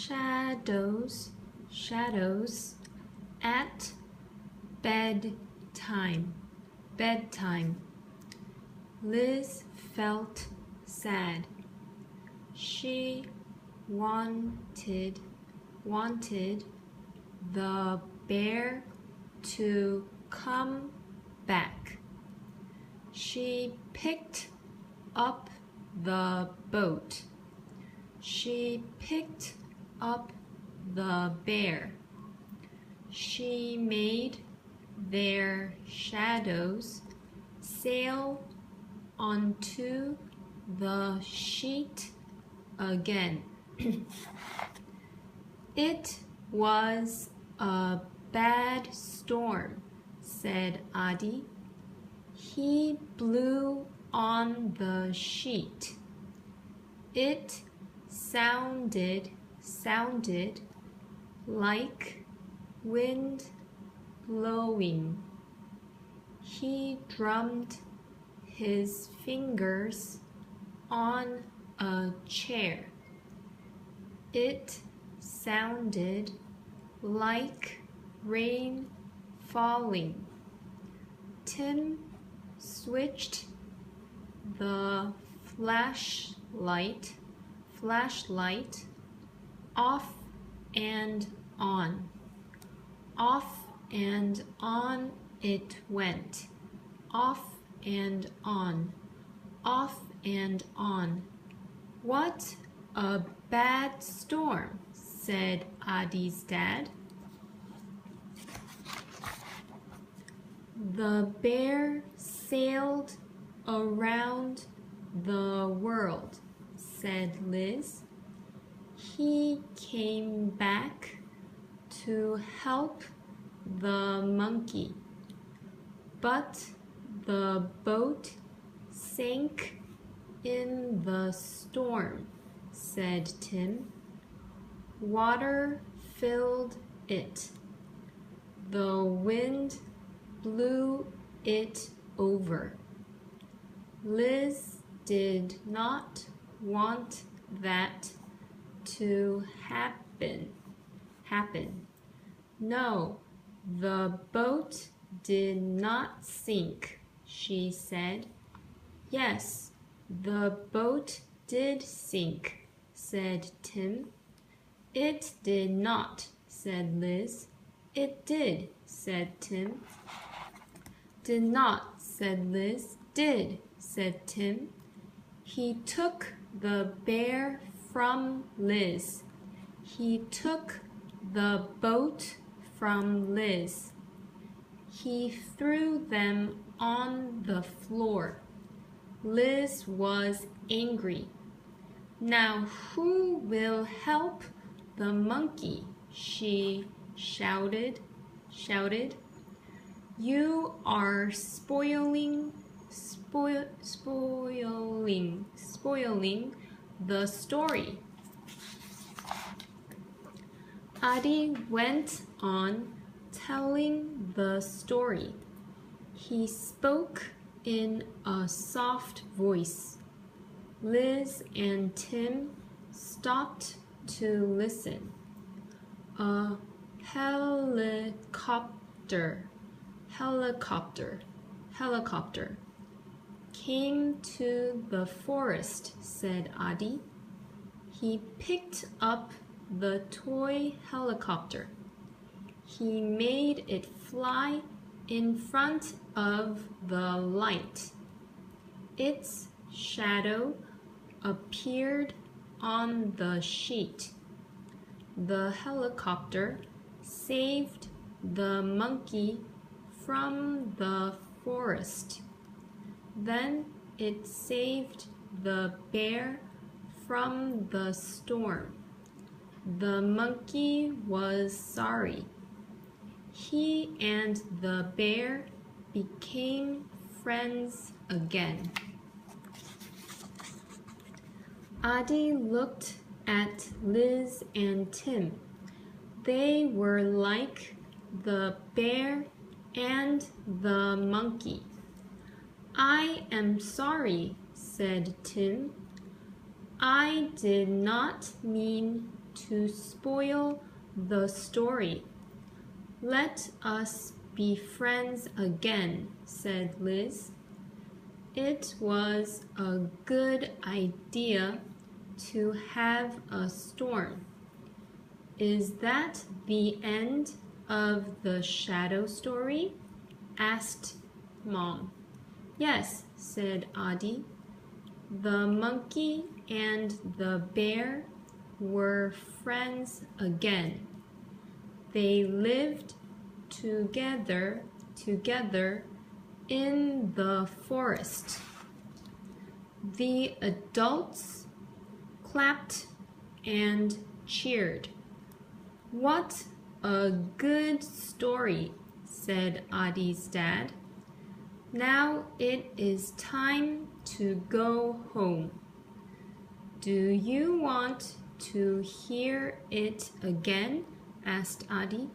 shadows, shadows at bedtime, bedtime. Liz felt sad. She wanted the bear to come back. She picked up the boat. She picked up the bear. She made their shadows sail onto the sheet again. It was a bad storm, said Adi. He blew on the sheet. It sounded like wind blowing. He drummed his fingers on a chair. It sounded like rain falling. Tim switched the flashlight off and on. Off and on it went. Off and on. Off and on. What a bad storm, said Adi's dad. The bear sailed around the world, said Liz. He came back to help the monkey, but the boat sank in the storm, said Tim. Water filled it. The wind blew it over. Liz did not want that to happen. No, the boat did not sink, she said. Yes, the boat did sink, said Tim. It did not, said Liz. It did, said Tim. Did not, said Liz. Did, said Tim. He took the bear from Liz. He took the boat from Liz. He threw them on the floor. Liz was angry. Now who will help the monkey? She shouted. You are spoiling the story. Adi went on telling the story. He spoke in a soft voice. Liz and Tim stopped to listen. A helicopter came to the forest, said Adi. He picked up the toy helicopter. He made it fly in front of the light. Its shadow appeared on the sheet. The helicopter saved the monkey from the forest. Then it saved the bear from the storm. The monkey was sorry. He and the bear became friends again. Adi looked at Liz and Tim. They were like the bear and the monkey. I am sorry, said Tim. I did not mean to spoil the story. Let us be friends again, said Liz. It was a good idea to have a storm. Is that the end of the shadow story? Asked Mom. Yes, said Audie. The monkey and the bear were friends again. They lived together in the forest. The adults clapped and cheered. What a good story, said Audie's dad. Now it is time to go home. Do you want to hear it again? Asked Audie.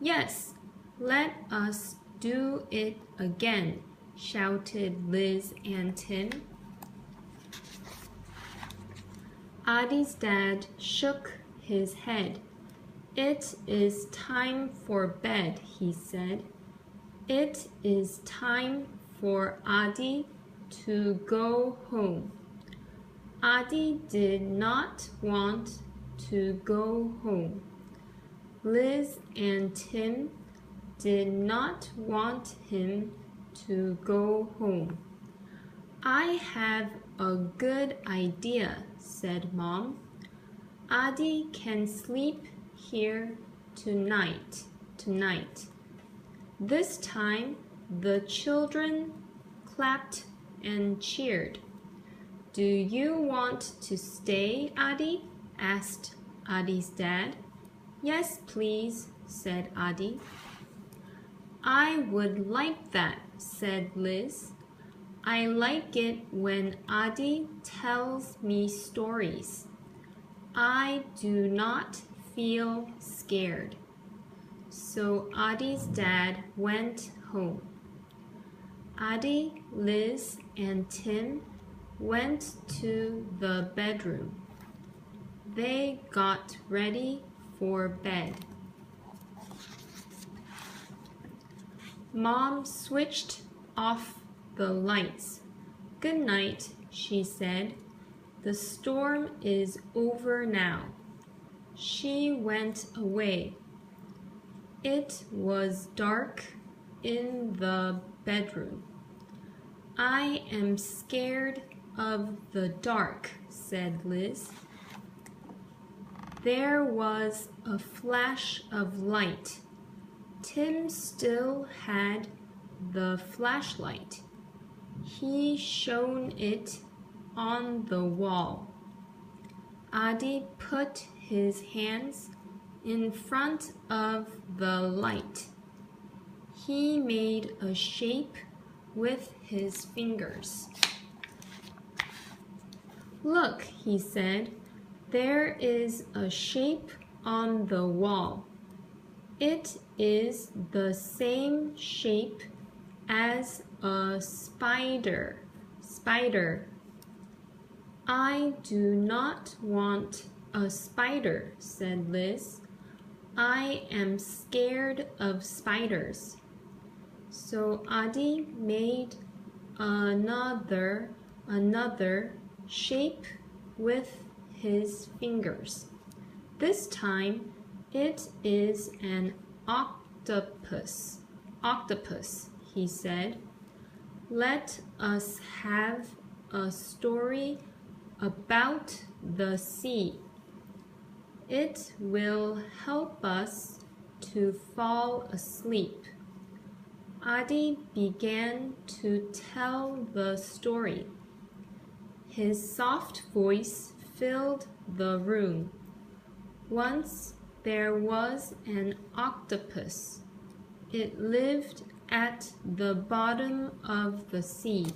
Yes, let us do it again, shouted Liz and Tim. Audie's dad shook his head. It is time for bed, he said. It is time for Audie to go home. Audie did not want to go home. Liz and Tim did not want him to go home. I have a good idea, said Mom. Audie can sleep here tonight. This time the children clapped and cheered. Do you want to stay, Audie? Asked Audie's dad. Yes, please, said Audie. I would like that, said Liz. I like it when Audie tells me stories. I do not feel scared. So Audie's dad went home. Audie, Liz, and Tim went to the bedroom. They got ready for bed. Mom switched off the lights. Good night, she said. The storm is over now. She went away. It was dark in the bedroom. I am scared of the dark, said Liz. There was a flash of light. Tim still had the flashlight. He shone it on the wall. Audie put his hands in front of the light. He made a shape with his fingers. Look, he said, there is a shape on the wall. It is the same shape as a spider. I do not want a spider, said Liz. I am scared of spiders. So Audie made another shape with his fingers. This time it is an octopus. Octopus, he said. Let us have a story about the sea. It will help us to fall asleep. Audie began to tell the story. His soft voice filled the room. Once there was an octopus. It lived at the bottom of the sea.